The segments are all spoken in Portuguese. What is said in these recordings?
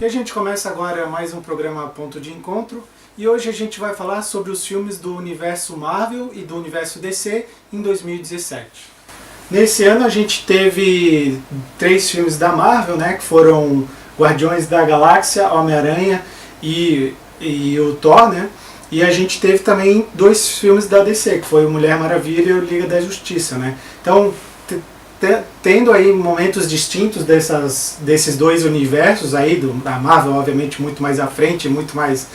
E a gente começa agora mais um programa Ponto de Encontro, e hoje a gente vai falar sobre os filmes do universo Marvel e do universo DC em 2017. Nesse ano a gente teve 3 filmes da Marvel, né, que foram Guardiões da Galáxia, Homem-Aranha e o Thor, né? E a gente teve também 2 filmes da DC, que foi o Mulher Maravilha e o Liga da Justiça, né? Então, tendo aí momentos distintos desses 2 universos aí, da Marvel obviamente muito mais à frente, muito mais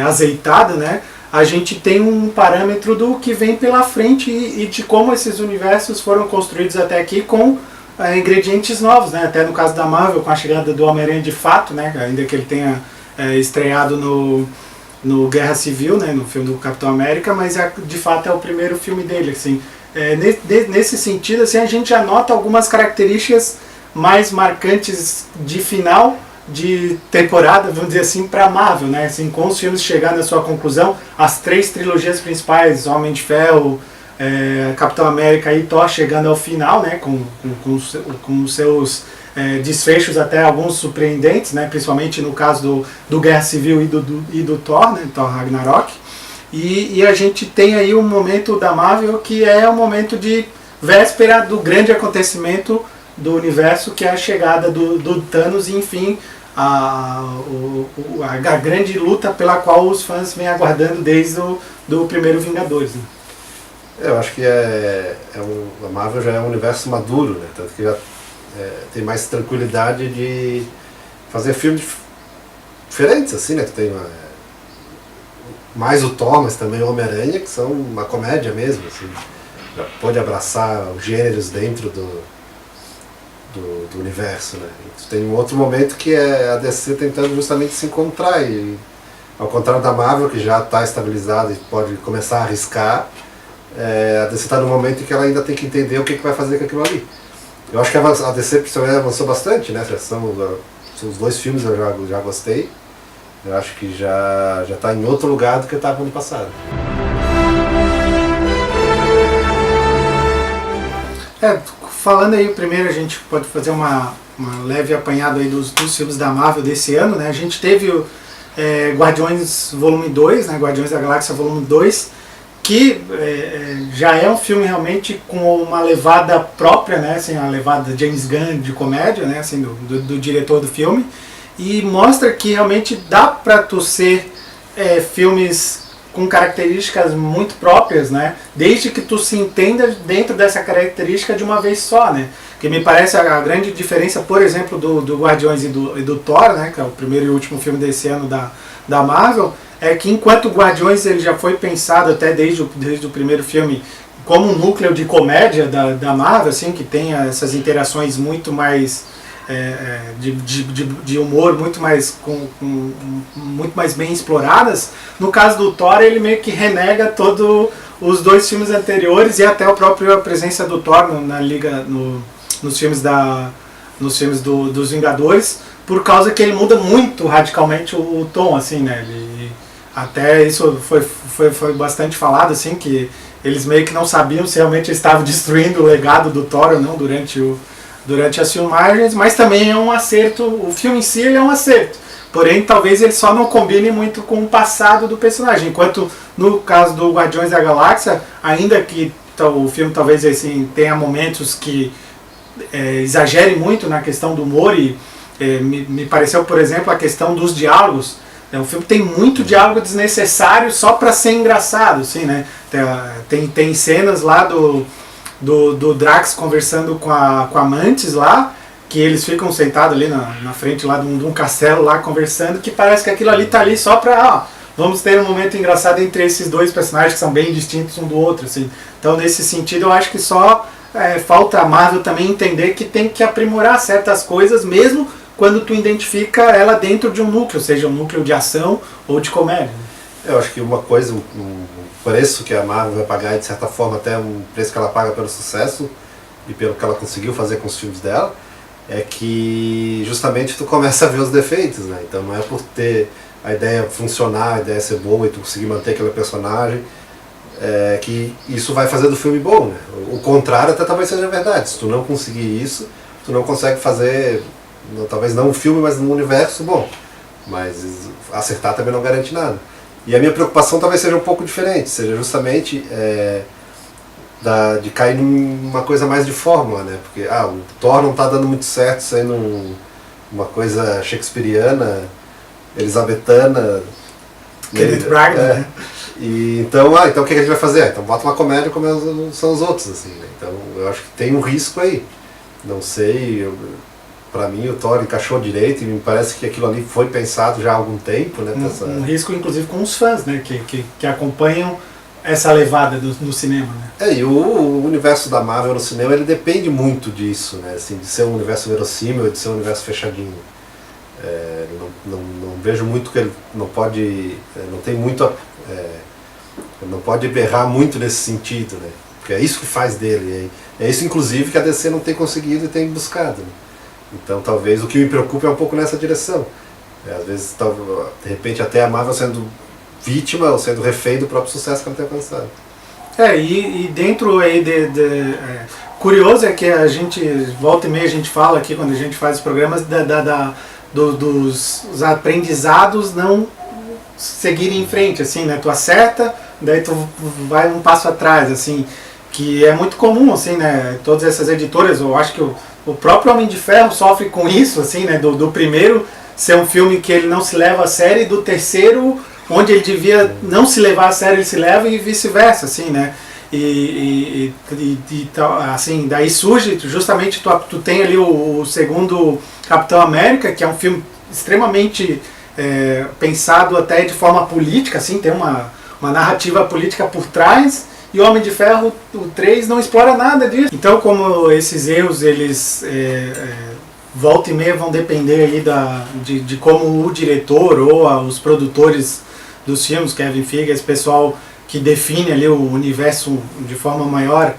azeitado, né? A gente tem um parâmetro do que vem pela frente e de como esses universos foram construídos até aqui com ingredientes novos, né? Até no caso da Marvel, com a chegada do Homem-Aranha de fato, né? Ainda que ele tenha estreado no Guerra Civil, né? No filme do Capitão América, mas de fato é o primeiro filme dele, assim. Nesse sentido, assim, a gente já nota algumas características mais marcantes de final de temporada, vamos dizer assim, para a Marvel, né? Assim, com os filmes chegando à sua conclusão, as 3 trilogias principais, Homem de Ferro, Capitão América e Thor chegando ao final, né? Com seus desfechos até alguns surpreendentes, né? Principalmente no caso do Guerra Civil e do Thor, né? Thor Ragnarok. E a gente tem aí um momento da Marvel que é o momento de véspera do grande acontecimento do universo, que é a chegada do Thanos e, enfim, a grande luta pela qual os fãs vêm aguardando desde do primeiro Vingadores. Né? Eu acho que a Marvel já é um universo maduro, né? Tanto que já tem mais tranquilidade de fazer filmes diferentes, assim, né? Tu tem mais o Thor, mas também o Homem-Aranha, que são uma comédia mesmo, assim. Já pode abraçar os gêneros dentro do universo, né? E tem um outro momento que é a DC tentando justamente se encontrar, e ao contrário da Marvel, que já está estabilizada e pode começar a arriscar, a DC está num momento em que ela ainda tem que entender o que vai fazer com aquilo ali. Eu acho que a DC principalmente avançou bastante, né? São os 2 filmes eu já gostei. Eu acho que já está em outro lugar do que estava no ano passado. Falando aí primeiro, a gente pode fazer uma leve apanhado aí dos filmes da Marvel desse ano, né? A gente teve Guardiões Volume 2, né? Guardiões da Galáxia Volume 2, que já é um filme realmente com uma levada própria, né? Assim, a levada James Gunn de comédia, né? Assim, do diretor do filme. E mostra que realmente dá para tu ser filmes com características muito próprias, né? Desde que tu se entenda dentro dessa característica de uma vez só, né? Que me parece a grande diferença, por exemplo, do Guardiões e do Thor, né? Que é o primeiro e último filme desse ano da Marvel, é que enquanto o Guardiões ele já foi pensado até desde o primeiro filme como um núcleo de comédia da Marvel, assim, que tem essas interações muito mais de humor muito mais muito mais bem exploradas. No caso do Thor, ele meio que renega todos os 2 filmes anteriores e até a própria presença do Thor na liga nos filmes dos Vingadores, por causa que ele muda muito radicalmente o tom, assim, né? Até isso foi bastante falado, assim, que eles meio que não sabiam se realmente estavam destruindo o legado do Thor ou não durante as filmagens, mas também é um acerto. O filme em si ele é um acerto, porém talvez ele só não combine muito com o passado do personagem, enquanto no caso do Guardiões da Galáxia, ainda que o filme talvez assim, tenha momentos que exagere muito na questão do humor, e me pareceu, por exemplo, a questão dos diálogos. O filme tem muito diálogo desnecessário só para ser engraçado, assim, né? Tem cenas lá do Drax conversando com a Mantis lá, que eles ficam sentados ali na frente lá de um castelo lá conversando, que parece que aquilo ali tá ali só pra, vamos ter um momento engraçado entre esses 2 personagens que são bem distintos um do outro, assim. Então nesse sentido eu acho que só falta a Marvel também entender que tem que aprimorar certas coisas, mesmo quando tu identifica ela dentro de um núcleo, seja um núcleo de ação ou de comédia. Eu acho que uma coisa, um preço que a Marvel vai pagar, e de certa forma até um preço que ela paga pelo sucesso e pelo que ela conseguiu fazer com os filmes dela, é que justamente tu começa a ver os defeitos, né? Então não é por ter a ideia funcionar, a ideia ser boa e tu conseguir manter aquele personagem, que isso vai fazer do filme bom, né? O contrário até talvez seja verdade. Se tu não conseguir isso, tu não consegue fazer talvez não um filme, mas num universo bom. Mas acertar também não garante nada. E a minha preocupação talvez seja um pouco diferente, seja justamente de cair numa coisa mais de fórmula, né? Porque o Thor não está dando muito certo, sendo uma coisa shakespeariana, elizabetana. Kenneth Branagh, né? E então o que a gente vai fazer? Então bota uma comédia como são os outros, assim, né? Então eu acho que tem um risco aí. Não sei, pra mim o Thor encaixou direito e me parece que aquilo ali foi pensado já há algum tempo, né? Um risco inclusive com os fãs, né? Que acompanham essa levada no cinema, né? E o universo da Marvel no cinema, ele depende muito disso, né? Assim, de ser um universo verossímil, de ser um universo fechadinho. Não vejo muito que ele não pode, não tem muito, não pode berrar muito nesse sentido, né? Porque é isso que faz dele, é isso inclusive que a DC não tem conseguido e tem buscado, né? Então talvez o que me preocupa é um pouco nessa direção. Às vezes, de repente, até a Marvel sendo vítima ou sendo refém do próprio sucesso que ela tem alcançado. E dentro aí curioso é que a gente, volta e meia a gente fala aqui quando a gente faz os programas dos aprendizados não seguirem em frente, assim, né? Tu acerta, daí tu vai um passo atrás, assim, que é muito comum, assim, né? Todas essas editoras, eu acho que o próprio Homem de Ferro sofre com isso, assim, né? Do primeiro ser um filme que ele não se leva a sério e do terceiro, onde ele devia não se levar a sério, ele se leva e vice-versa, assim, né? Assim, daí surge, justamente tu tem ali o segundo Capitão América, que é um filme extremamente pensado até de forma política, assim, tem uma narrativa política por trás, e o Homem de Ferro, o 3, não explora nada disso. Então, como esses erros, eles volta e meia vão depender ali de como o diretor ou os produtores dos filmes, Kevin Feige, esse pessoal que define ali o universo de forma maior,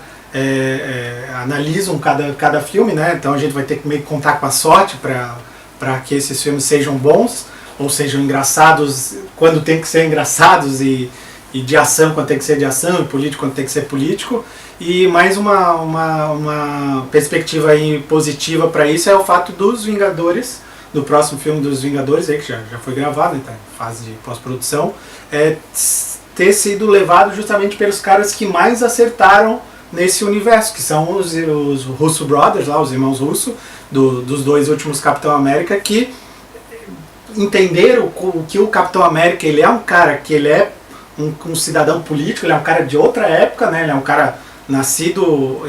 analisam cada filme, né? Então a gente vai ter que meio que contar com a sorte para que esses filmes sejam bons, ou sejam engraçados quando tem que ser engraçados, e de ação quando tem que ser de ação, e político quando tem que ser político. E mais uma perspectiva aí positiva para isso é o fato dos Vingadores, do próximo filme dos Vingadores, aí, que já foi gravado, então, em fase de pós-produção, ter sido levado justamente pelos caras que mais acertaram nesse universo, que são os Russo Brothers, lá, os irmãos Russo, dos dois últimos Capitão América, que entenderam que o Capitão América, ele é um cara que ele é um cidadão político, ele é um cara de outra época, né? Ele é um cara nascido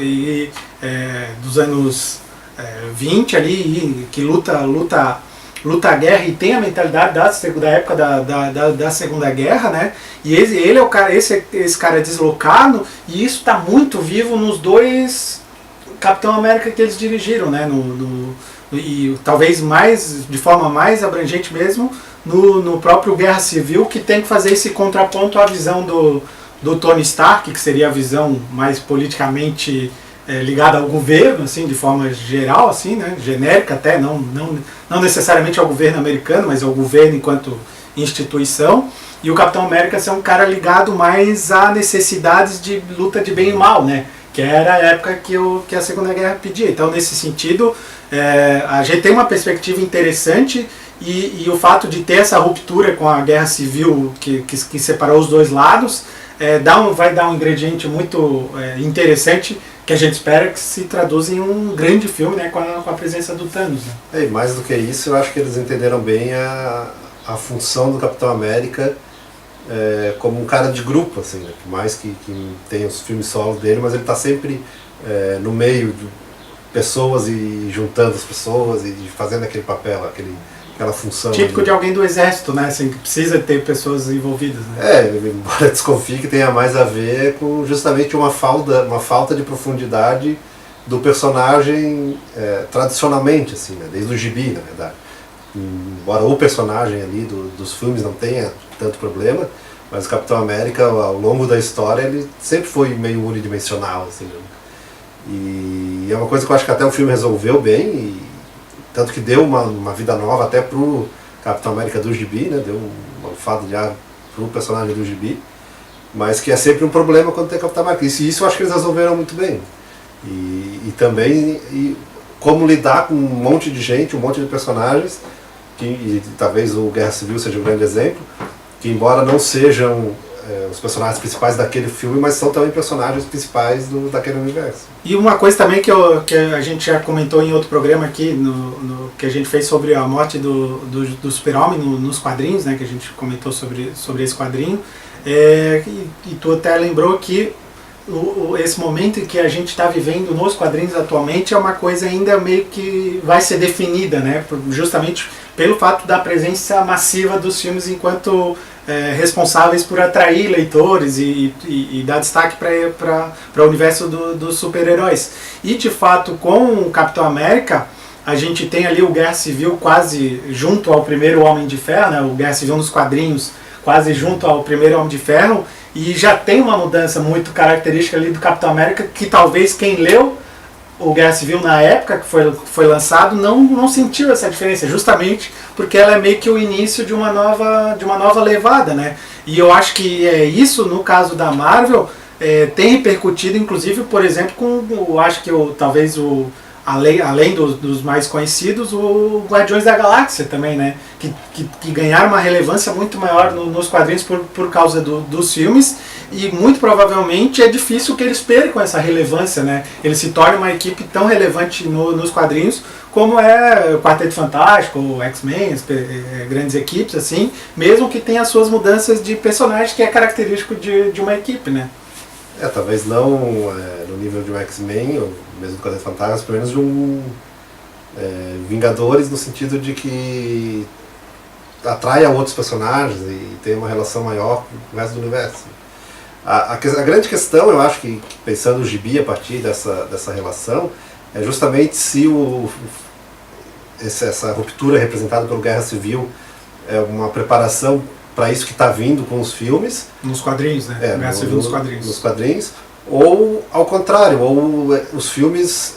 dos anos 20 ali, que luta a guerra e tem a mentalidade da época da Segunda Guerra, né? E ele é o cara, esse cara é deslocado, e isso está muito vivo nos dois Capitão América que eles dirigiram, né? E talvez de forma mais abrangente mesmo, no próprio Guerra Civil, que tem que fazer esse contraponto à visão do Tony Stark, que seria a visão mais politicamente ligada ao governo, assim, de forma geral, assim, né, genérica até, não necessariamente ao governo americano, mas ao governo enquanto instituição. E o Capitão América ser um cara ligado mais a necessidades de luta de bem e mal, né, que era a época que a Segunda Guerra pedia. Então, nesse sentido, a gente tem uma perspectiva interessante, e o fato de ter essa ruptura com a Guerra Civil que separou os dois lados vai dar um ingrediente muito interessante, que a gente espera que se traduza em um grande filme, né, com a presença do Thanos, né? E mais do que isso, eu acho que eles entenderam bem a função do Capitão América como um cara de grupo, assim, né? Por mais que tenha os filmes solos dele, mas ele está sempre no meio de pessoas e juntando as pessoas e fazendo aquele papel, aquela função. Típico de alguém do exército, né? Assim, que precisa ter pessoas envolvidas, né? Embora desconfie que tenha mais a ver com justamente uma falta de profundidade do personagem tradicionalmente, assim, né? Desde o gibi, na verdade. Embora o personagem ali dos filmes não tenha tanto problema, mas o Capitão América, ao longo da história, ele sempre foi meio unidimensional, assim, né? E é uma coisa que eu acho que até o filme resolveu bem, tanto que deu uma vida nova até pro Capitão América do gibi, né? Deu uma alfada de ar pro personagem do gibi, mas que é sempre um problema quando tem Capitão América. Isso eu acho que eles resolveram muito bem. E também como lidar com um monte de gente, um monte de personagens, e talvez o Guerra Civil seja um grande exemplo, que embora não sejam os personagens principais daquele filme, mas são também personagens principais daquele universo. E uma coisa também que a gente já comentou em outro programa aqui, que a gente fez sobre a morte do Super-Homem nos quadrinhos, né, que a gente comentou sobre esse quadrinho, e tu até lembrou que esse momento em que a gente está vivendo nos quadrinhos atualmente é uma coisa ainda meio que vai ser definida, né, justamente pelo fato da presença massiva dos filmes enquanto responsáveis por atrair leitores e dar destaque para o universo dos super-heróis. E de fato, com o Capitão América, a gente tem ali o Guerra Civil quase junto ao primeiro Homem de Ferro, né, o Guerra Civil nos quadrinhos quase junto ao primeiro Homem de Ferro, e já tem uma mudança muito característica ali do Capitão América, que talvez quem leu o Guerra Civil na época que foi lançado não sentiu essa diferença, justamente porque ela é meio que o início de uma nova levada, né? E eu acho que isso, no caso da Marvel, tem repercutido, inclusive, por exemplo, eu acho que talvez além dos mais conhecidos, o Guardiões da Galáxia também, né? Que ganharam uma relevância muito maior nos quadrinhos por causa dos filmes, e muito provavelmente é difícil que eles percam essa relevância, né? Eles se tornem uma equipe tão relevante nos quadrinhos como é o Quarteto Fantástico, o X-Men, grandes equipes, assim, mesmo que tenha as suas mudanças de personagem, que é característico de uma equipe, né? Talvez não no nível de um X-Men, ou mesmo do Quarteto Fantástico, mas pelo menos de um Vingadores, no sentido de que atrai a outros personagens e tem uma relação maior com o resto do universo. A grande questão, eu acho que pensando o gibi a partir dessa relação, é justamente se essa ruptura representada pelo Guerra Civil é uma preparação para isso que está vindo com os filmes. Nos quadrinhos, né? Guerra Civil nos quadrinhos. Nos quadrinhos. Ou ao contrário, ou os filmes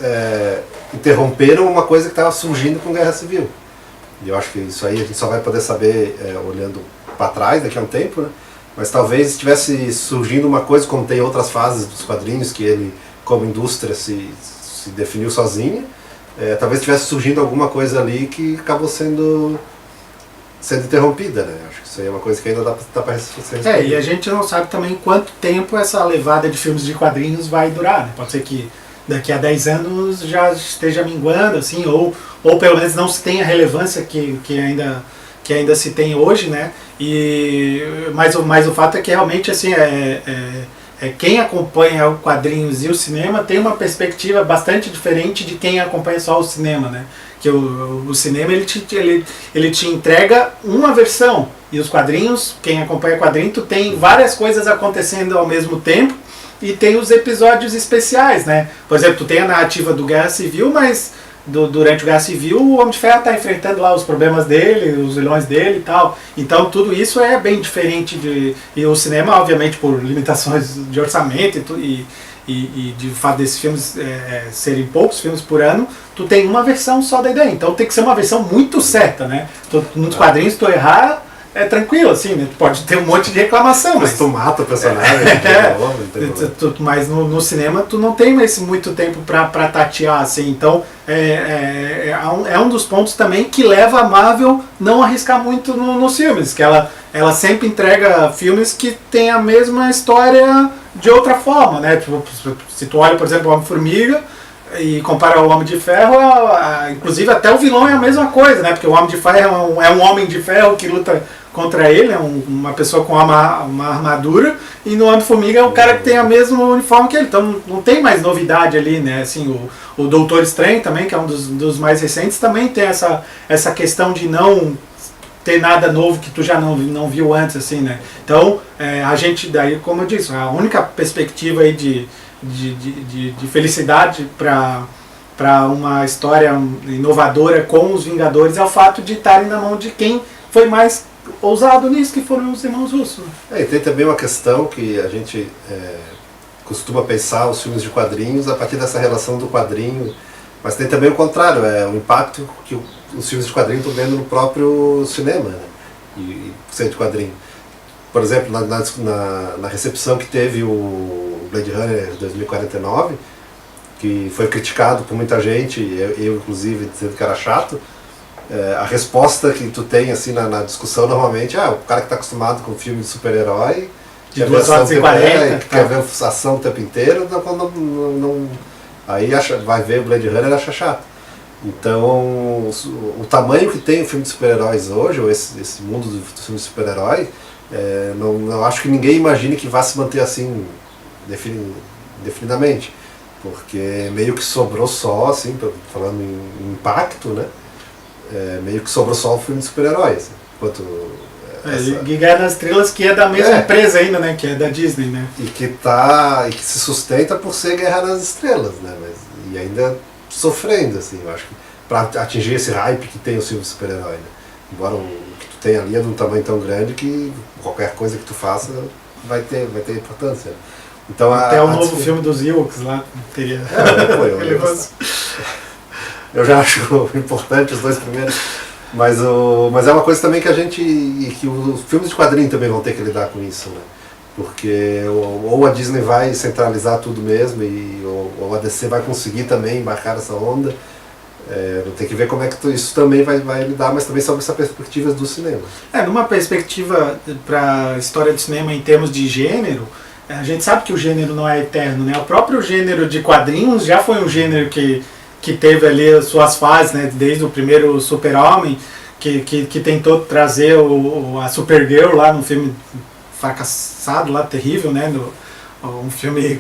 interromperam uma coisa que estava surgindo com Guerra Civil. E eu acho que isso aí a gente só vai poder saber olhando para trás daqui a um tempo, né? Mas talvez estivesse surgindo uma coisa, como tem outras fases dos quadrinhos, que ele, como indústria, se definiu sozinha. Talvez estivesse surgindo alguma coisa ali que acabou sendo interrompida, né? Acho que isso aí é uma coisa que ainda dá para ser e a gente não sabe também quanto tempo essa levada de filmes de quadrinhos vai durar, né? Pode ser que daqui a 10 anos já esteja minguando, assim, ou pelo menos não se tenha a relevância que ainda se tem hoje, né? Mas o fato é que realmente, assim, quem acompanha o quadrinhos e o cinema tem uma perspectiva bastante diferente de quem acompanha só o cinema, né? Que o cinema ele te entrega uma versão, e os quadrinhos, quem acompanha quadrinho, tu tem várias coisas acontecendo ao mesmo tempo, e tem os episódios especiais, né? Por exemplo, tu tem a narrativa do Guerra Civil, mas durante o Guerra Civil o Homem de Ferro está enfrentando lá os problemas dele, os vilões dele e tal. Então tudo isso é bem diferente e o cinema, obviamente, por limitações de orçamento e de fato desses filmes serem poucos filmes por ano, tu tem uma versão só da ideia. Então tem que ser uma versão muito certa, né? Nos quadrinhos, se tu errar, é tranquilo, assim, né? Tu pode ter um monte de reclamação, mas tu mata o personagem. Mas no cinema tu não tem mais muito tempo pra tatear, assim. Então é um dos pontos também que leva a Marvel não arriscar muito nos filmes, que ela sempre entrega filmes que tem a mesma história de outra forma, né? Tipo, se tu olha, por exemplo, o Homem-Formiga e compara ao Homem de Ferro, inclusive até o vilão é a mesma coisa, né? Porque o Homem de Ferro é um Homem de Ferro que luta contra ele, é uma pessoa com uma armadura, e no Homem-Formiga é um cara que tem o mesmo uniforme que ele, então não tem mais novidade ali, né? Assim, o Doutor Estranho também, que é um dos mais recentes, também tem essa questão de não ter nada novo que tu já não viu antes, assim, né? Então, a gente, daí, como eu disse, a única perspectiva aí de felicidade para uma história inovadora com os Vingadores é o fato de estarem na mão de quem foi mais ousado nisso, que foram os irmãos russos. E tem também uma questão que a gente costuma pensar os filmes de quadrinhos a partir dessa relação do quadrinho, mas tem também o contrário, o impacto que os filmes de quadrinho estão vendo no próprio cinema, né? E ser de quadrinho. Por exemplo, na recepção que teve o Blade Runner 2049, que foi criticado por muita gente, eu inclusive dizendo que era chato. A resposta que tu tem assim na discussão normalmente o cara que está acostumado com filme de super-herói de 2 horas e 40 quer ver ação o tempo inteiro, aí vai ver o Blade Runner e acha chato. Então o tamanho que tem o filme de super-heróis hoje, ou esse mundo do filme de super-herói, não acho que ninguém imagine que vá se manter assim definidamente, porque meio que sobrou só, assim, falando em impacto, né? Meio que sobrou só o filme de super-heróis. Enquanto e Guerra nas Estrelas, que é da mesma empresa ainda, né? Que é da Disney, né? E que se sustenta por ser Guerra nas Estrelas, né? E ainda sofrendo, assim, eu acho que para atingir esse hype que tem o filme de super-herói, né? Embora o que tu tem ali é de um tamanho tão grande que qualquer coisa que tu faça vai ter importância. Então, até o novo filme dos Ewoks lá teria. Eu já acho importante os 2 primeiros, mas é uma coisa também que que os filmes de quadrinho também vão ter que lidar com isso, né? Porque ou a Disney vai centralizar tudo mesmo, ou a DC vai conseguir também embarcar nessa onda. Tem que ver como é que isso também vai lidar, mas também sobre essa perspectiva do cinema. Numa perspectiva para a história do cinema em termos de gênero, a gente sabe que o gênero não é eterno, né? O próprio gênero de quadrinhos já foi um gênero que teve ali as suas fases, né? Desde o primeiro Super-Homem, que tentou trazer a Supergirl lá no filme fracassado, lá, terrível, né? Um filme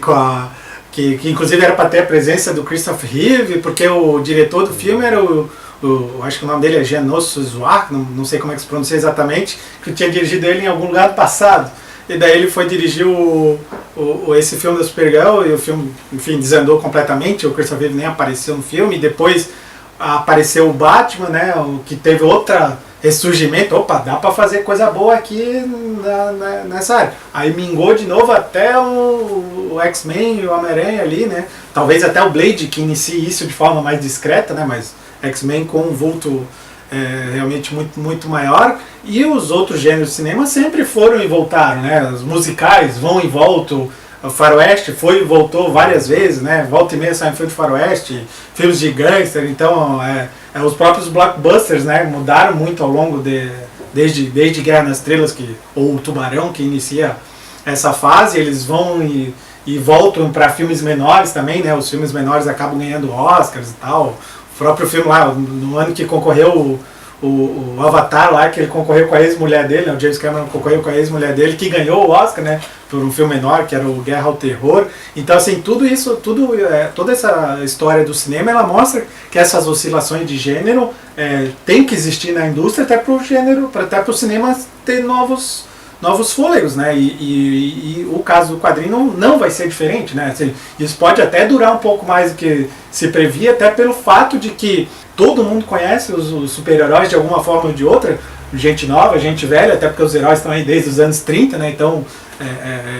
que inclusive era para ter a presença do Christopher Reeve, porque o diretor do filme era acho que o nome dele é Janos Suar, não sei como é que se pronuncia exatamente, que tinha dirigido ele em algum lugar do passado. E daí ele foi dirigir esse filme da Supergirl, e o filme, enfim, desandou completamente, o Christopher Reeve nem apareceu no filme, e depois apareceu o Batman, né, que teve outra ressurgimento, dá pra fazer coisa boa aqui nessa área. Aí mingou de novo até o X-Men e o Homem-Aranha ali, né, talvez até o Blade que inicie isso de forma mais discreta, né, mas X-Men com um vulto realmente muito, muito maior, e os outros gêneros de cinema sempre foram e voltaram, né? Os musicais vão e voltam, o faroeste foi e voltou várias vezes, né? Volta e meia sai um filme de faroeste, filmes de gangster, então os próprios blockbusters, né, mudaram muito ao longo desde Guerra nas Estrelas, ou o Tubarão, que inicia essa fase, eles vão e voltam para filmes menores também, né? Os filmes menores acabam ganhando Oscars e tal. O próprio filme lá, no ano que concorreu o Avatar lá, que ele concorreu com a ex-mulher dele, né? O James Cameron concorreu com a ex-mulher dele, que ganhou o Oscar, né? Por um filme menor, que era o Guerra ao Terror. Então, assim, toda essa história do cinema, ela mostra que essas oscilações de gênero tem que existir na indústria, até para o cinema ter novos fôlegos, né? E o caso do quadrinho não vai ser diferente, né? Assim, isso pode até durar um pouco mais do que se previa, até pelo fato de que todo mundo conhece os super-heróis de alguma forma ou de outra, gente nova, gente velha, até porque os heróis estão aí desde os anos 30, né? Então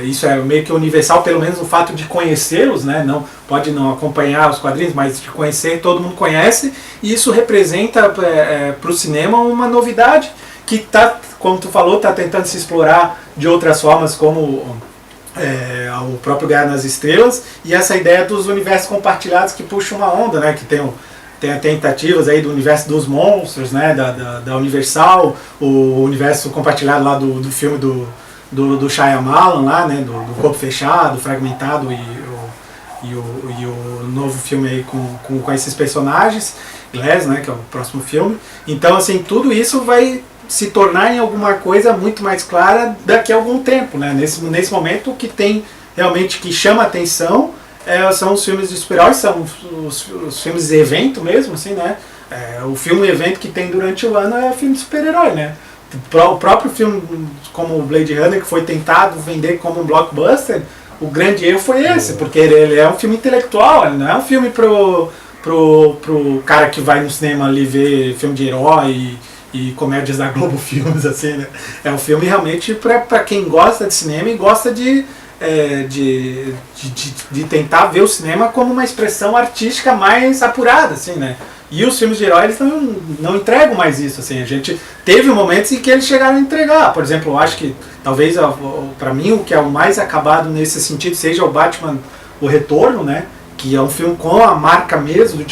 isso é meio que universal, pelo menos o fato de conhecê-los, né? Pode não acompanhar os quadrinhos, mas de conhecer, todo mundo conhece, e isso representa para o cinema uma novidade que está, como tu falou, está tentando se explorar de outras formas, como o próprio Guerra nas Estrelas, e essa ideia dos universos compartilhados que puxa uma onda, né? Que tem tentativas aí do universo dos monstros, né? Da Universal, o universo compartilhado lá do filme do Shyamalan lá, né? Do Corpo Fechado, Fragmentado e o novo filme aí com esses personagens, Glass, né? Que é o próximo filme. Então, assim, tudo isso vai se tornar em alguma coisa muito mais clara daqui a algum tempo, né? Nesse momento, o que tem realmente que chama atenção são os filmes de super-heróis, são os filmes de evento mesmo, assim, né? O filme evento que tem durante o ano é filme de super-herói, né? O próprio filme, como o Blade Runner, que foi tentado vender como um blockbuster, o grande erro foi esse, porque ele é um filme intelectual, ele não é um filme pro cara que vai no cinema ali ver filme de herói e comédias da Globo Filmes, assim, né? É um filme realmente para quem gosta de cinema e gosta de tentar ver o cinema como uma expressão artística mais apurada, assim, né? E os filmes de herói, eles não entregam mais isso, assim. A gente teve momentos em que eles chegaram a entregar. Por exemplo, eu acho que talvez para mim o que é o mais acabado nesse sentido seja o Batman, o Retorno, né? que é um filme com a marca mesmo do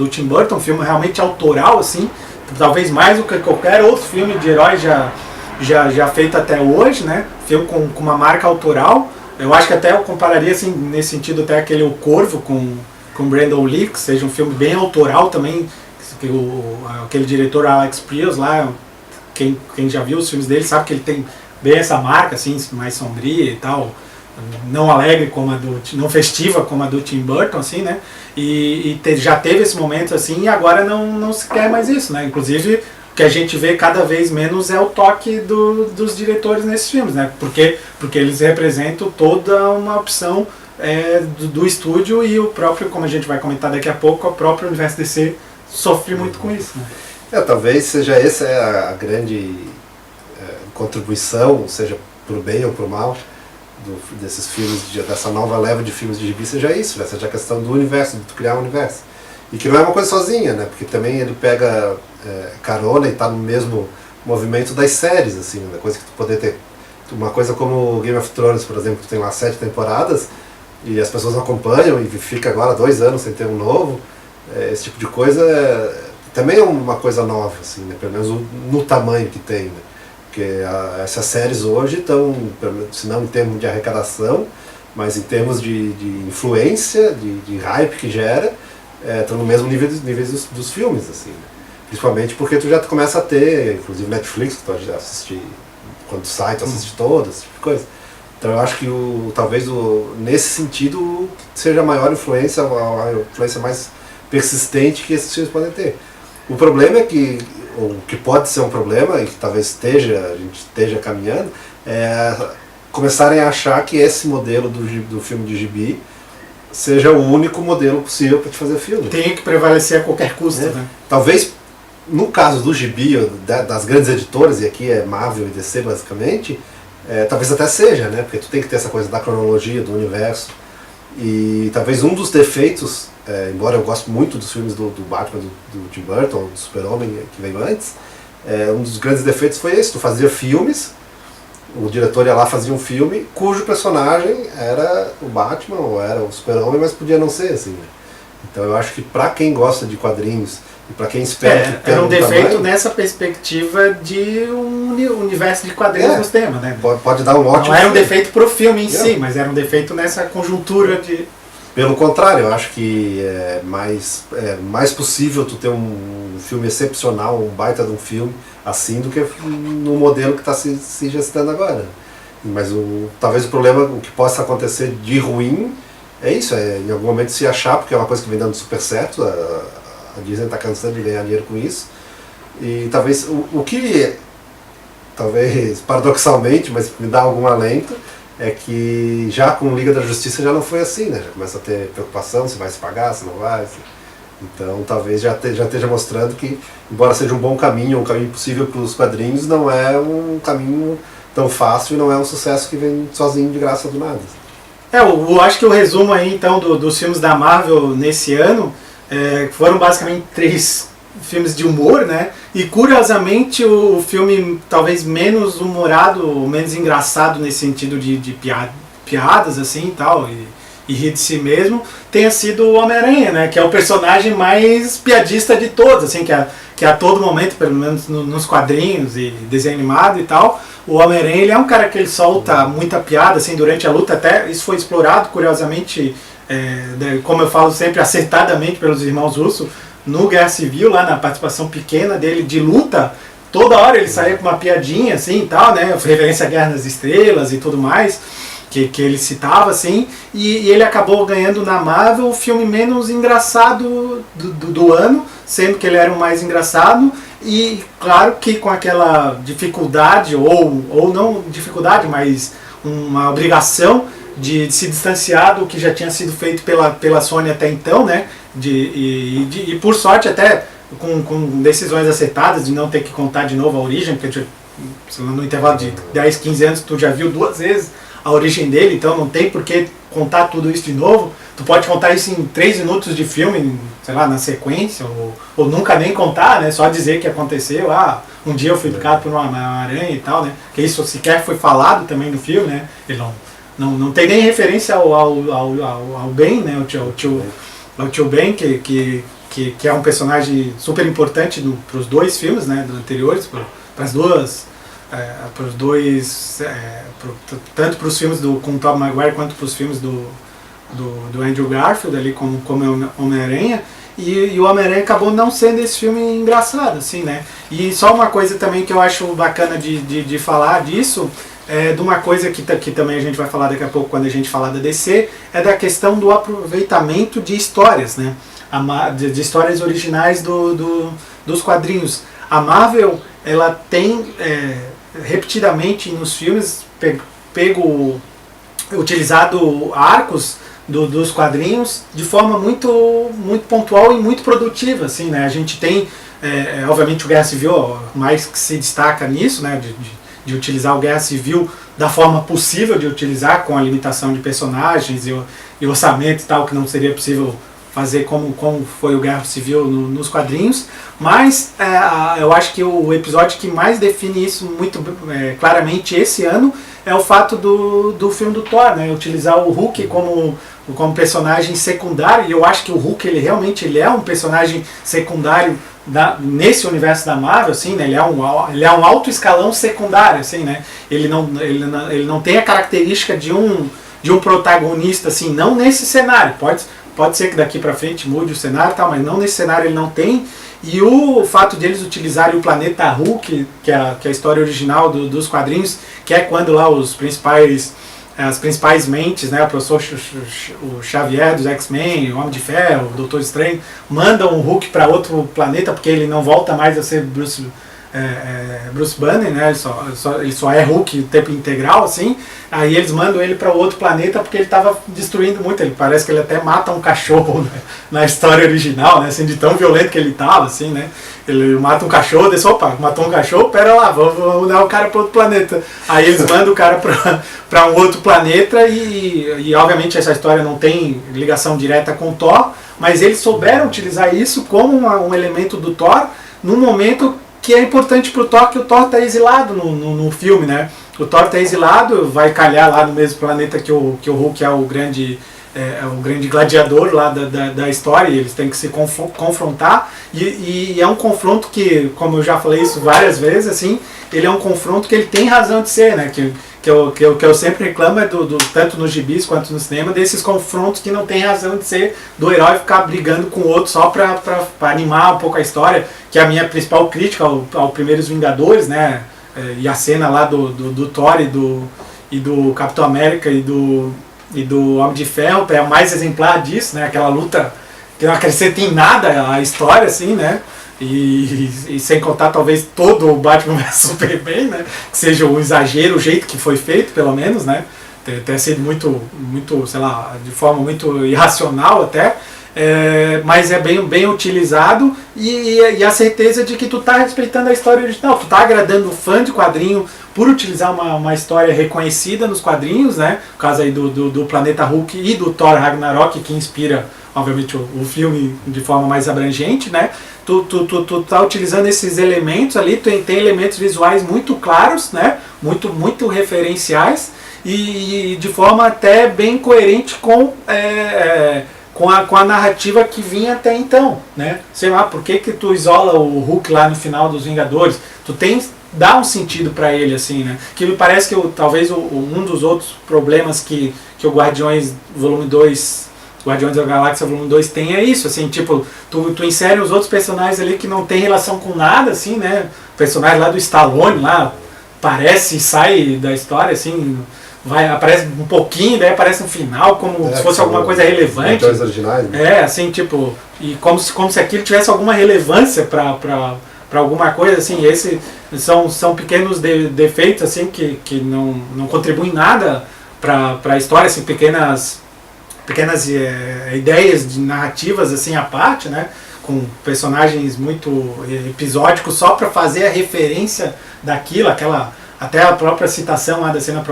Tim Burton, um filme realmente autoral, assim, talvez mais do que qualquer outro filme de herói já feito até hoje, né? Filme com uma marca autoral. Eu acho que até eu compararia, assim, nesse sentido, até aquele O Corvo com Brandon Lee, que seja um filme bem autoral também, que aquele diretor Alex Proyas lá, quem já viu os filmes dele sabe que ele tem bem essa marca, assim, mais sombria e tal, não alegre como a não festiva como a do Tim Burton, assim, né? Já teve esse momento assim, e agora não se quer mais isso, né? Inclusive, o que a gente vê cada vez menos é o toque dos diretores nesses filmes, né? Porque eles representam toda uma opção do estúdio, e o próprio, como a gente vai comentar daqui a pouco, o próprio universo DC sofre muito com isso, né? Talvez seja essa a grande contribuição, seja pro bem ou pro mal, desses filmes, dessa nova leva de filmes de gibi, seja isso, né? Seja a questão do universo, de tu criar um universo. E que não é uma coisa sozinha, né? Porque também ele pega carona e está no mesmo movimento das séries, assim, né? Coisa que tu poder ter. Uma coisa como Game of Thrones, por exemplo, que tem lá 7 temporadas e as pessoas não acompanham e fica agora 2 anos sem ter um novo. Esse tipo de coisa também é uma coisa nova, assim, né? Pelo menos no tamanho que tem, né? Porque essas séries hoje estão, se não em termos de arrecadação, mas em termos de influência, de hype que gera, estão no mesmo nível dos filmes, assim, né? Principalmente porque tu já começa a ter, inclusive Netflix, que tu pode assistir quando sai, tu assiste todas, esse tipo de coisa. Então eu acho que talvez nesse sentido seja a maior influência, a influência mais persistente que esses filmes podem ter. O problema é que, o que pode ser um problema, e que talvez a gente esteja caminhando, começarem a achar que esse modelo do filme de gibi seja o único modelo possível para te fazer filme. Tem que prevalecer a qualquer custo, né? Talvez, no caso do gibi, das grandes editoras, e aqui é Marvel e DC basicamente, talvez até seja, né? Porque tu tem que ter essa coisa da cronologia, do universo. E talvez um dos defeitos, embora eu goste muito dos filmes do Batman, do Tim Burton, do Super-Homem que veio antes, um dos grandes defeitos foi esse: tu fazia filmes, o diretor ia lá, fazia um filme cujo personagem era o Batman ou era o Super-Homem, mas podia não ser assim, né? Então eu acho que pra quem gosta de quadrinhos e pra quem espera que era um defeito nessa perspectiva de um universo de quadrinhos nos temas, né? Pode dar um ótimo. Não era um defeito pro filme em si, mas era um defeito nessa conjuntura de... Pelo contrário, eu acho que é mais possível tu ter um filme excepcional, um baita de um filme assim, do que no modelo que está se gestando agora. Mas talvez o problema, o que possa acontecer de ruim, é isso, em algum momento se achar, porque é uma coisa que vem dando super certo, a Disney está cansando de ganhar dinheiro com isso, e talvez o que, talvez paradoxalmente, mas me dá algum alento, é que já com Liga da Justiça já não foi assim, né? Já começa a ter preocupação se vai se pagar, se não vai. Então talvez já esteja mostrando que, embora seja um bom caminho, um caminho possível para os quadrinhos, não é um caminho tão fácil e não é um sucesso que vem sozinho de graça do nada. Eu acho que o resumo aí então dos filmes da Marvel nesse ano foram basicamente 3 filmes de humor, né? E curiosamente o filme talvez menos humorado, menos engraçado nesse sentido de piadas assim e tal, e rir de si mesmo, tenha sido o Homem-Aranha, né? Que é o personagem mais piadista de todos, assim, que a todo momento, pelo menos nos quadrinhos e desenho animado e tal, o Homem-Aranha ele é um cara que ele solta muita piada assim, durante a luta, até isso foi explorado curiosamente, como eu falo sempre, acertadamente pelos irmãos Russo, no Guerra Civil, lá na participação pequena dele de luta. Toda hora ele saía com uma piadinha assim e tal, né? Referência à Guerra nas Estrelas e tudo mais, que ele citava assim, e ele acabou ganhando na Marvel o filme menos engraçado do ano, sendo que ele era o mais engraçado, e claro que com aquela dificuldade, ou não dificuldade, mas uma obrigação de se distanciar do que já tinha sido feito pela Sony até então, né? E por sorte até com decisões acertadas de não ter que contar de novo a origem, porque no intervalo de 10, 15 anos tu já viu 2 vezes a origem dele, então não tem por que contar tudo isso de novo. Tu pode contar isso em 3 minutos de filme, sei lá, na sequência, ou nunca nem contar, né? Só dizer que aconteceu, um dia eu fui picado por uma aranha e tal, né? Que isso sequer foi falado também no filme, né? não tem nem referência ao Ben, né? Ao tio Ben, que é um personagem super importante para os dois filmes, né? Anteriores, para as duas, tanto para os filmes com o Tobey Maguire quanto para os filmes do Andrew Garfield ali como Homem-Aranha. E o Homem-Aranha acabou não sendo esse filme engraçado, assim, né? E só uma coisa também que eu acho bacana de falar disso, de uma coisa que também a gente vai falar daqui a pouco quando a gente falar da DC, é da questão do aproveitamento de histórias, né? De histórias originais dos quadrinhos. A Marvel, ela tem repetidamente nos filmes utilizado arcos dos quadrinhos de forma muito pontual e muito produtiva, assim, né? A gente tem, obviamente, o Guerra Civil mais que se destaca nisso, né? De utilizar o Guerra Civil da forma possível de utilizar, com a limitação de personagens e orçamento e tal, que não seria possível fazer como foi o Guerra Civil nos quadrinhos, mas eu acho que o episódio que mais define isso muito claramente esse ano é o fato do filme do Thor, né? Utilizar o Hulk como personagem secundário, e eu acho que o Hulk ele realmente é um personagem secundário nesse universo da Marvel, assim, né? Ele é um alto escalão secundário, assim, né? Ele não tem a característica de um protagonista, assim, não nesse cenário. Pode ser que daqui pra frente mude o cenário e tal, mas não nesse cenário ele não tem. E o fato de eles utilizarem o planeta Hulk, que é a história original dos quadrinhos, que é quando lá as principais mentes, né, o professor o Xavier dos X-Men, o Homem de Ferro, o Doutor Estranho, mandam o Hulk para outro planeta porque ele não volta mais a ser Bruce Banner, né? Ele só é Hulk o tempo integral, assim. Aí eles mandam ele para outro planeta porque ele estava destruindo muito. Parece que ele até mata um cachorro, né? Na história original, né? Assim, de tão violento que ele estava, assim, né? Ele mata um cachorro, opa, matou um cachorro, pera lá, vamos dar o cara para outro planeta. Aí eles mandam o cara para um outro planeta e obviamente essa história não tem ligação direta com o Thor, mas eles souberam utilizar isso como um elemento do Thor num momento que é importante pro Thor, que o Thor está exilado no filme, né? O Thor está exilado, vai calhar lá no mesmo planeta que o Hulk é o grande gladiador lá da história, e eles têm que se confrontar, e é um confronto que, como eu já falei isso várias vezes, assim, ele é um confronto que ele tem razão de ser, né? Que eu sempre reclamo é tanto nos gibis quanto no cinema, desses confrontos que não tem razão de ser, do herói ficar brigando com o outro só para animar um pouco a história, que é a minha principal crítica ao Primeiros Vingadores, né? E a cena lá do Thor e do Capitão América e do Homem de Ferro é o mais exemplar disso, né? Aquela luta que não acrescenta em nada a história, assim, né? E sem contar talvez todo o Batman vs Superman, né? Que seja um exagero, o jeito que foi feito, pelo menos, né? Ter sido muito, sei lá, de forma muito irracional até, mas é bem utilizado, e a certeza de que tu tá respeitando a história original, tu tá agradando o fã de quadrinho por utilizar uma história reconhecida nos quadrinhos, né? No caso aí do Planeta Hulk e do Thor Ragnarok, que inspira, obviamente, o filme de forma mais abrangente, né? Tu tá utilizando esses elementos ali, tem elementos visuais muito claros, né? Muito referenciais, e de forma até bem coerente com a narrativa que vinha até então, né? Sei lá, por que tu isola o Hulk lá no final dos Vingadores? Dá um sentido para ele, assim, né? Que me parece que talvez um dos outros problemas que o Guardiões Volume 2, Guardiões da Galáxia Volume 2 tem é isso, assim, tipo, tu insere os outros personagens ali que não tem relação com nada, assim, né? O personagem lá do Stallone, lá, aparece e sai da história, assim, aparece um pouquinho, daí aparece no final, como se fosse alguma coisa relevante. Originais, né? Assim, tipo, e como se aquilo tivesse alguma relevância para alguma coisa, assim. Esses são pequenos defeitos, assim, que não contribuem nada para a história, assim, pequenas ideias de narrativas, assim, à parte, né? Com personagens muito episódicos só para fazer a referência daquilo, até a própria citação lá da cena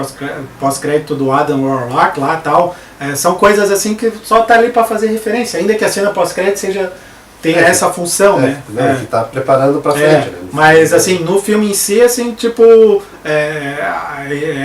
pós-crédito do Adam Warlock lá, tal, são coisas assim que só tá ali para fazer referência, ainda que a cena pós-crédito seja tem essa função, né? Que tá preparando pra frente, né? Mas assim, no filme em si, assim, tipo,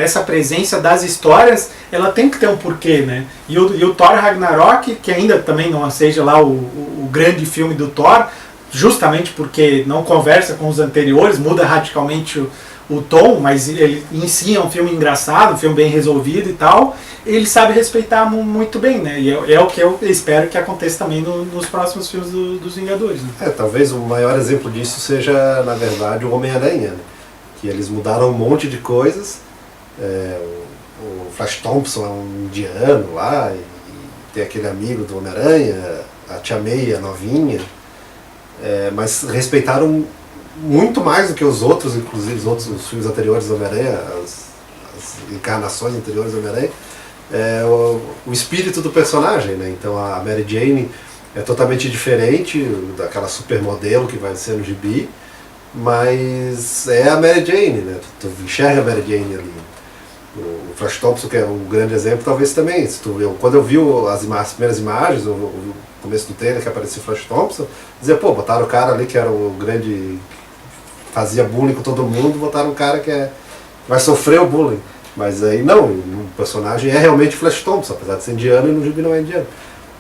essa presença das histórias, ela tem que ter um porquê, né? E o Thor Ragnarok, que ainda também não seja lá o grande filme do Thor, justamente porque não conversa com os anteriores, muda radicalmente o tom, mas ele em si é um filme engraçado, um filme bem resolvido e tal, ele sabe respeitar muito bem, né? E é o que eu espero que aconteça também nos próximos filmes dos Vingadores, né? Talvez o maior exemplo disso seja, na verdade, o Homem-Aranha, né? Que eles mudaram um monte de coisas. O Flash Thompson é um indiano lá, e tem aquele amigo do Homem-Aranha, a Tia May, a novinha, mas respeitaram muito mais do que os outros, inclusive os filmes anteriores do Homem-Aranha, as encarnações anteriores do Homem-Aranha, o espírito do personagem, né? Então a Mary Jane é totalmente diferente daquela supermodelo que vai ser no gibi, mas é a Mary Jane, né? Tu enxerga a Mary Jane ali. O Flash Thompson, que é um grande exemplo, talvez também. Quando eu vi as primeiras imagens, o começo do trailer que aparecia o Flash Thompson, dizia, pô, botaram o cara ali que era o grande... fazia bullying com todo mundo, botaram um cara que vai sofrer o bullying. Mas aí não, o personagem é realmente Flash Thompson, apesar de ser indiano e no gibi não é indiano.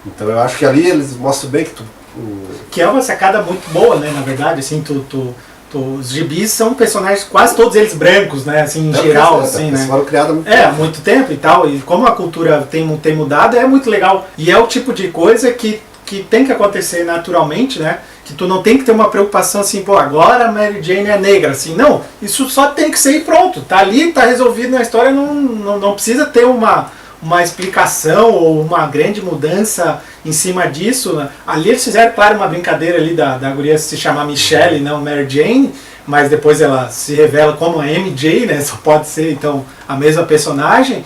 Então eu acho que ali eles mostram bem que que é uma sacada muito boa, né, na verdade, assim, os gibis são personagens, quase todos eles brancos, né, assim, em geral, assim, né. Foram criados há muito tempo e tal, e como a cultura tem mudado, é muito legal. E é o tipo de coisa que tem que acontecer naturalmente, né, que tu não tem que ter uma preocupação assim, pô, agora a Mary Jane é negra, assim, não, isso só tem que ser e pronto, tá ali, tá resolvido na história, não precisa ter uma explicação ou uma grande mudança em cima disso, né? Ali eles fizeram, claro, uma brincadeira ali da guria se chamar Michelle e não Mary Jane, mas depois ela se revela como a MJ, né, só pode ser então a mesma personagem,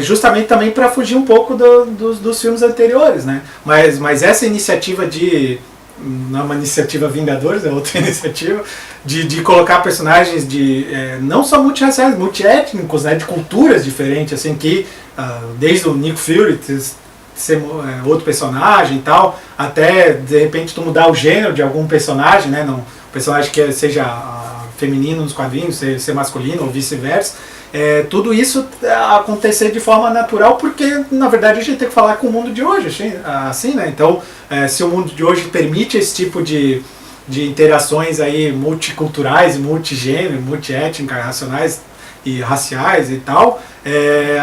justamente também para fugir um pouco dos filmes anteriores, né, mas essa iniciativa não é uma iniciativa Vingadores, é outra iniciativa, de colocar personagens não só multirraciais, multiétnicos, né, de culturas diferentes, assim, que desde o Nick Fury ser outro personagem e tal, até de repente tu mudar o gênero de algum personagem, né, um personagem que seja feminino nos quadrinhos, ser masculino ou vice-versa, tudo isso acontecer de forma natural, porque na verdade a gente tem que falar com o mundo de hoje, assim, né? Então, se o mundo de hoje permite esse tipo de interações aí multiculturais, multigênero, multiétnicas, racionais e raciais e tal,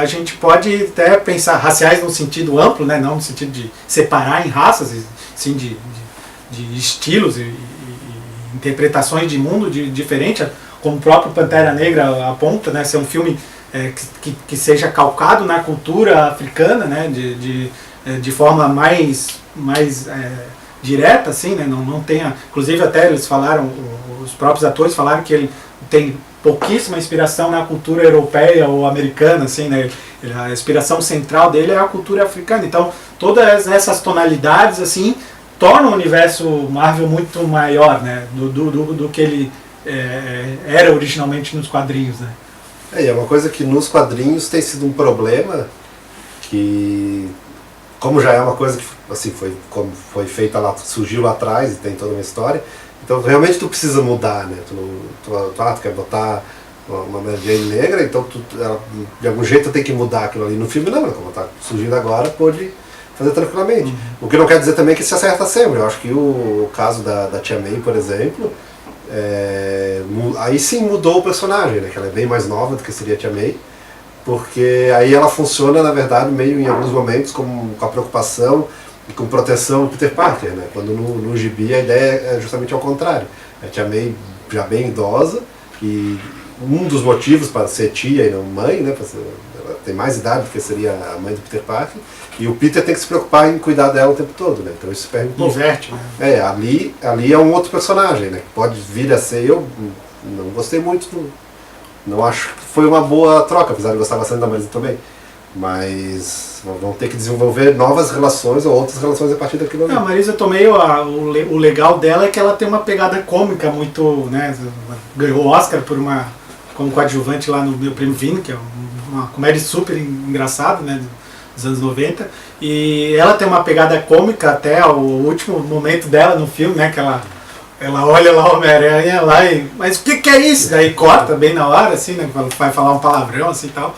a gente pode até pensar raciais no sentido amplo, né? Não no sentido de separar em raças, sim de estilos e interpretações de mundo diferentes, como o próprio Pantera Negra aponta, né, ser um filme que seja calcado na cultura africana, né, de forma mais direta, assim, né, não tenha, inclusive até eles falaram, os próprios atores falaram que ele tem pouquíssima inspiração na cultura europeia ou americana, assim, né, a inspiração central dele é a cultura africana. Então todas essas tonalidades, assim, tornam o universo Marvel muito maior, né, do que ele era originalmente nos quadrinhos, né? É uma coisa que nos quadrinhos tem sido um problema, que como já é uma coisa que assim, foi feita lá, surgiu lá atrás e tem toda uma história, então realmente tu precisa mudar, né? Tu quer botar uma Mary Jane negra, então ela, de algum jeito tem que mudar aquilo ali. No filme não, como está surgindo agora, pode fazer tranquilamente. O que não quer dizer também que se acerta sempre. Eu acho que o caso da Tia May, por exemplo, aí sim mudou o personagem, né? Que ela é bem mais nova do que seria a Tia May, porque aí ela funciona, na verdade, meio em alguns momentos com a preocupação e com proteção do Peter Parker, né? Quando no gibi a ideia é justamente ao contrário. A Tia May já bem idosa, e um dos motivos para ser tia e não mãe, né? Ela tem mais idade do que seria a mãe do Peter Parker, e o Peter tem que se preocupar em cuidar dela o tempo todo, né? Então isso se perde um pouco. Inverte, né? Ali é um outro personagem, né? Que pode vir a ser. Eu não gostei muito não acho que foi uma boa troca, apesar de gostar bastante da Marisa também. Mas vão ter que desenvolver novas relações ou outras relações a partir daquilo ali. A Marisa Tomei, o legal dela é que ela tem uma pegada cômica muito, né? Ganhou o Oscar como coadjuvante lá no Meu Primo Vino, que é uma comédia super engraçada, né? dos anos 90. E ela tem uma pegada cômica até o último momento dela no filme, né? Que ela olha lá o Homem-Aranha lá e... Mas o que é isso? Daí corta bem na hora, assim, né? Vai falar um palavrão, assim, e tal.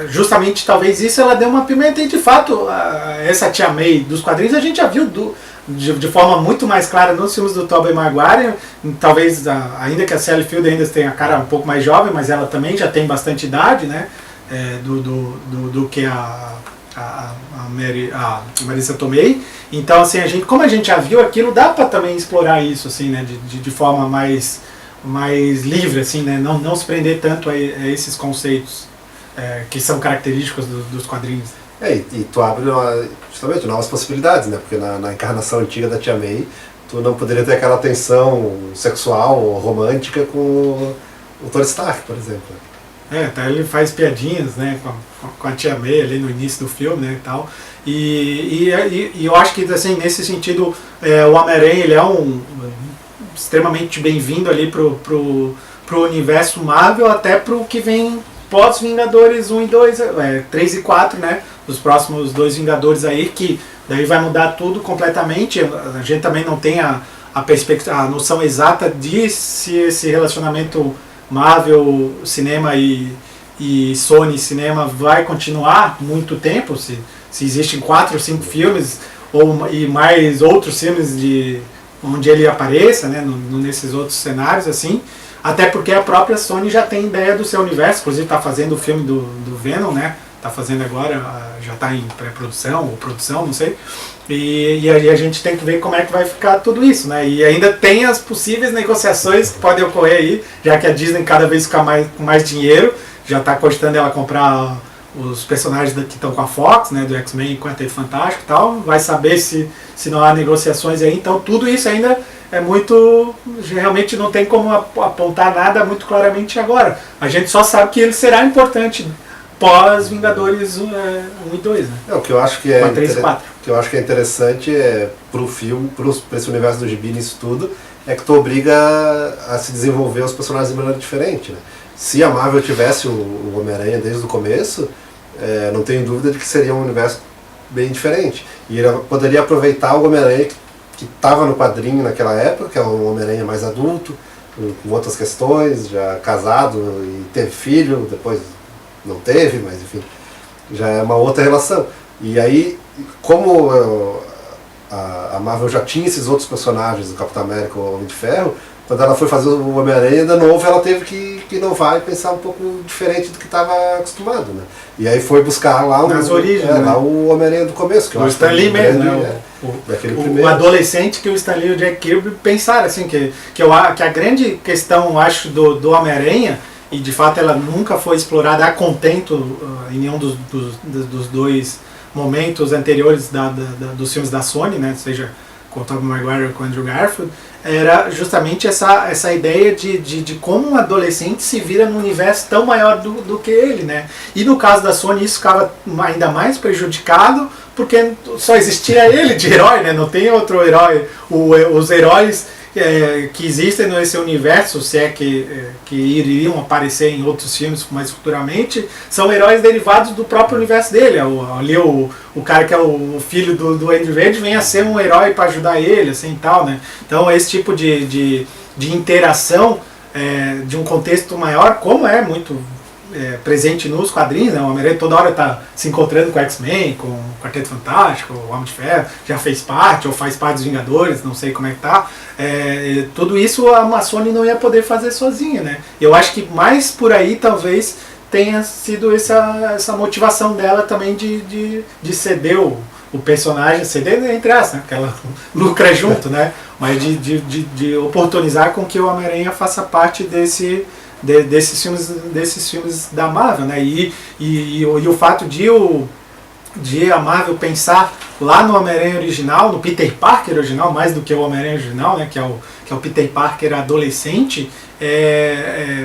Justamente, talvez isso ela deu uma pimenta e, de fato, essa Tia May dos quadrinhos a gente já viu de forma muito mais clara nos filmes do Tobey Maguire. Talvez, ainda que a Sally Field ainda tenha a cara um pouco mais jovem, mas ela também já tem bastante idade, né? Do que a Marisa Tomei. Então, assim, como a gente já viu aquilo, dá para também explorar isso, assim, né, de forma mais livre, assim, né, não se prender tanto a esses conceitos que são característicos dos quadrinhos. E tu abre justamente novas possibilidades, né, porque na encarnação antiga da Tia May, tu não poderia ter aquela tensão sexual ou romântica com o Tony Stark, por exemplo. Tá, ele faz piadinhas, né, com a Tia May ali no início do filme, né, e tal. E eu acho que, assim, nesse sentido, o Homem-Aranha, ele extremamente bem-vindo ali pro universo Marvel, até pro que vem pós-Vingadores 1 e 2, 3 e 4, né, os próximos 2 Vingadores aí, que daí vai mudar tudo completamente. A gente também não tem a noção exata de se esse relacionamento Marvel, cinema e Sony cinema vai continuar muito tempo, se existem 4 ou 5 filmes e mais outros filmes onde ele apareça, né, nesses outros cenários, assim, até porque a própria Sony já tem ideia do seu universo, inclusive está fazendo o filme do Venom, né, está fazendo agora, já está em pré-produção ou produção, não sei, e a gente tem que ver como é que vai ficar tudo isso, né, e ainda tem as possíveis negociações que podem ocorrer aí, já que a Disney cada vez fica com mais dinheiro, já está cogitando ela comprar os personagens que estão com a Fox, né, do X-Men e Quarteto Fantástico e tal, vai saber se não há negociações aí, então tudo isso ainda é muito, realmente não tem como apontar nada muito claramente agora. A gente só sabe que ele será importante pós-Vingadores 1 e 2, né? O que eu acho que é interessante pro filme, para esse universo do gibi nisso tudo, é que tu obriga a se desenvolver os personagens de maneira diferente, né? Se a Marvel tivesse o Homem-Aranha desde o começo, não tenho dúvida de que seria um universo bem diferente. E ele poderia aproveitar o Homem-Aranha que estava no quadrinho naquela época, que é um Homem-Aranha mais adulto, com outras questões, já casado e teve filho, depois não teve, mas enfim, já é uma outra relação. E aí, como a Marvel já tinha esses outros personagens, o Capitão América, o Homem de Ferro, quando ela foi fazer o Homem-Aranha de novo, ela teve que inovar e pensar um pouco diferente do que estava acostumado, né? E aí foi buscar lá nas origens, né? Lá o Homem-Aranha do começo, que eu o acho Stan Lee mesmo, né? O adolescente que o Stan Lee e o Jack Kirby pensaram, assim, que a grande questão, eu acho, do Homem-Aranha, e de fato ela nunca foi explorada a contento em nenhum dos dois momentos anteriores dos filmes da Sony, né? Seja com o Tobey Maguire ou com o Andrew Garfield, era justamente essa ideia de como um adolescente se vira num universo tão maior do que ele, né? E no caso da Sony isso ficava ainda mais prejudicado porque só existia ele de herói, né? Não tem outro herói. Os heróis que existem nesse universo, se é que iriam aparecer em outros filmes mais futuramente, são heróis derivados do próprio universo dele. Ali o cara que é o filho do Andrew Verde vem a ser um herói para ajudar ele, assim, tal, né? Então esse tipo de interação de um contexto maior, como é muito presente nos quadrinhos, né? O Homem-Aranha toda hora está se encontrando com o X-Men, com o Quarteto Fantástico, o Homem de Ferro, já fez parte ou faz parte dos Vingadores, não sei como é que tá. Tudo isso a Sony não ia poder fazer sozinha, né? Eu acho que mais por aí talvez tenha sido essa motivação dela também de ceder o personagem, ceder entre aspas, né? Porque ela lucra junto, né? Mas de oportunizar com que o Homem-Aranha faça parte desses filmes da Marvel, né? E o fato de a Marvel pensar lá no Homem-Aranha original, no Peter Parker original, mais do que o Homem-Aranha original, né? Que é o Peter Parker adolescente,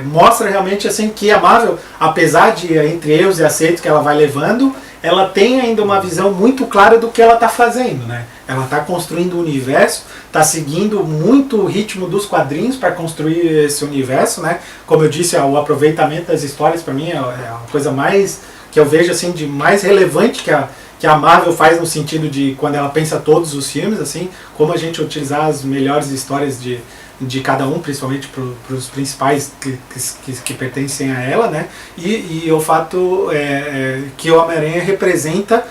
mostra realmente assim que a Marvel, apesar de entre erros e acertos que ela vai levando, ela tem ainda uma visão muito clara do que ela está fazendo, né? Ela está construindo o universo, está seguindo muito o ritmo dos quadrinhos para construir esse universo, né? Como eu disse, o aproveitamento das histórias para mim é a coisa mais que eu vejo assim de mais relevante que a Marvel faz no sentido de quando ela pensa todos os filmes, assim, como a gente utilizar as melhores histórias de cada um, principalmente para os principais que pertencem a ela, né? E o fato que o Homem-Aranha representa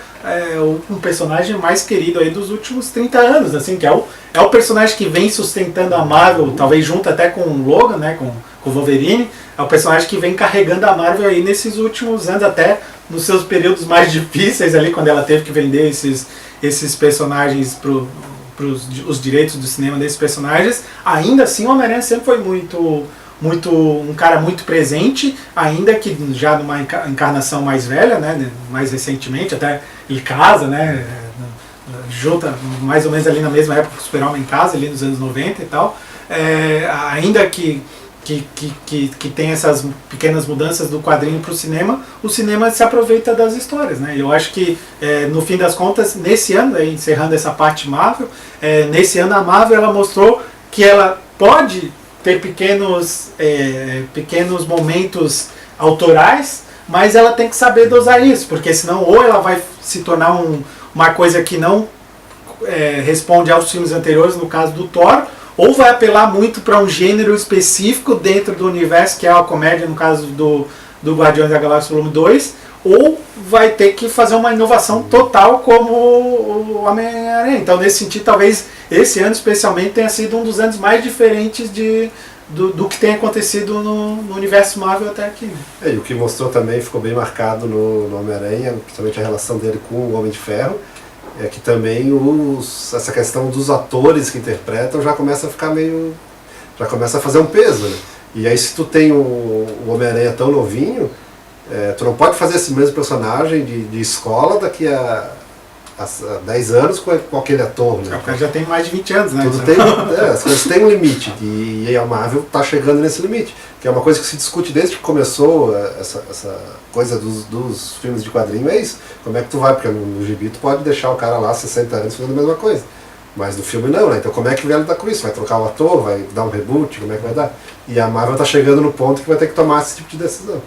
um personagem mais querido aí dos últimos 30 anos, assim, que é o personagem que vem sustentando a Marvel, talvez junto até com o Logan, né, com o Wolverine, é o personagem que vem carregando a Marvel aí nesses últimos anos, até nos seus períodos mais difíceis ali, quando ela teve que vender esses personagens os direitos do cinema desses personagens. Ainda assim o Homem-Aranha sempre foi um cara muito presente, ainda que já numa encarnação mais velha, né, mais recentemente, até ele casa, né, junta mais ou menos ali na mesma época que o Super-Homem casa, ali nos anos 90 e tal, ainda que tem essas pequenas mudanças do quadrinho para o cinema se aproveita das histórias, né? Eu acho que, no fim das contas, nesse ano, encerrando essa parte Marvel, nesse ano a Marvel ela mostrou que ela pode ter pequenos momentos autorais, mas ela tem que saber dosar isso, porque senão ou ela vai se tornar uma coisa que não responde aos filmes anteriores, no caso do Thor, ou vai apelar muito para um gênero específico dentro do universo, que é a comédia, no caso do Guardiões da Galáxia Volume 2, ou vai ter que fazer uma inovação total como o Homem-Aranha. Então, nesse sentido, talvez esse ano especialmente tenha sido um dos anos mais diferentes do que tem acontecido no universo Marvel até aqui. E o que mostrou também, ficou bem marcado no Homem-Aranha, principalmente a relação dele com o Homem de Ferro, é que também essa questão dos atores que interpretam já começa a ficar já começa a fazer um peso, né? E aí se tu tem o Homem-Aranha tão novinho, tu não pode fazer esse mesmo personagem de escola daqui a 10 anos com aquele ator, né? O cara já tem mais de 20 anos, né? As coisas têm um limite, e a Marvel está chegando nesse limite, que é uma coisa que se discute desde que começou essa coisa dos filmes de quadrinho, é isso. Como é que tu vai? Porque no gibi tu pode deixar o cara lá 60 anos fazendo a mesma coisa, mas no filme não, né? Então como é que vai lidar com isso? Vai trocar o ator? Vai dar um reboot? Como é que vai dar? E a Marvel está chegando no ponto que vai ter que tomar esse tipo de decisão.